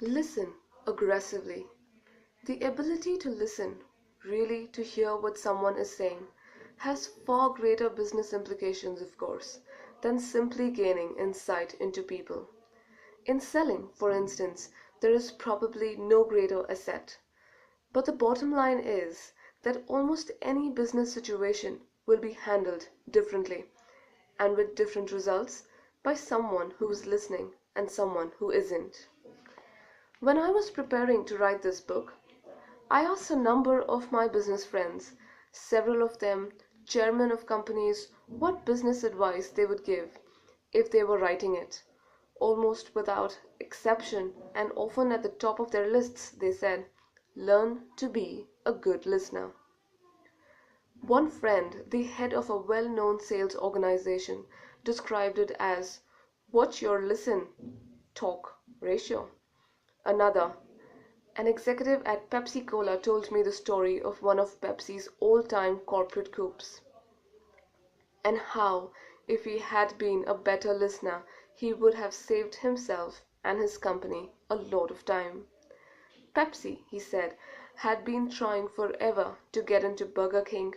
Listen aggressively. The ability to listen, really to hear what someone is saying, has far greater business implications, of course, than simply gaining insight into people. In selling, for instance, there is probably no greater asset. But the bottom line is that almost any business situation will be handled differently and with different results by someone who is listening and someone who isn't. When I was preparing to write this book, I asked a number of my business friends, several of them chairmen of companies, what business advice they would give if they were writing it. Almost without exception, and often at the top of their lists, they said, learn to be a good listener. One friend, the head of a well known sales organization, described it as watch your listen talk ratio. Another, an executive at Pepsi Cola, told me the story of one of Pepsi's all time corporate coups, and how, if he had been a better listener, he would have saved himself and his company a lot of time. Pepsi, he said, had been trying forever to get into Burger King,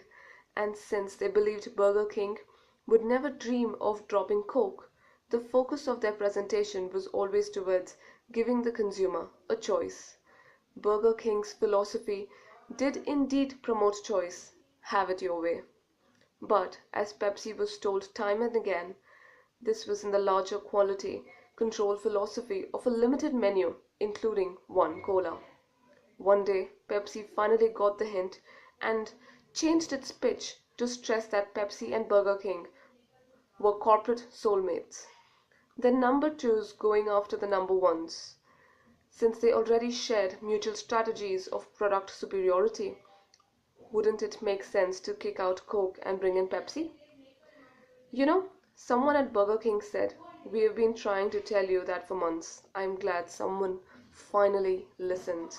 and since they believed Burger King would never dream of dropping Coke, the focus of their presentation was always towards giving the consumer a choice. Burger King's philosophy did indeed promote choice, have it your way. But, as Pepsi was told time and again, this was in the larger quality control philosophy of a limited menu, including one cola. One day, Pepsi finally got the hint and changed its pitch to stress that Pepsi and Burger King were corporate soulmates. The number twos going after the number ones. Since they already shared mutual strategies of product superiority, wouldn't it make sense to kick out Coke and bring in Pepsi? Someone at Burger King said, we have been trying to tell you that for months. I'm glad someone finally listened.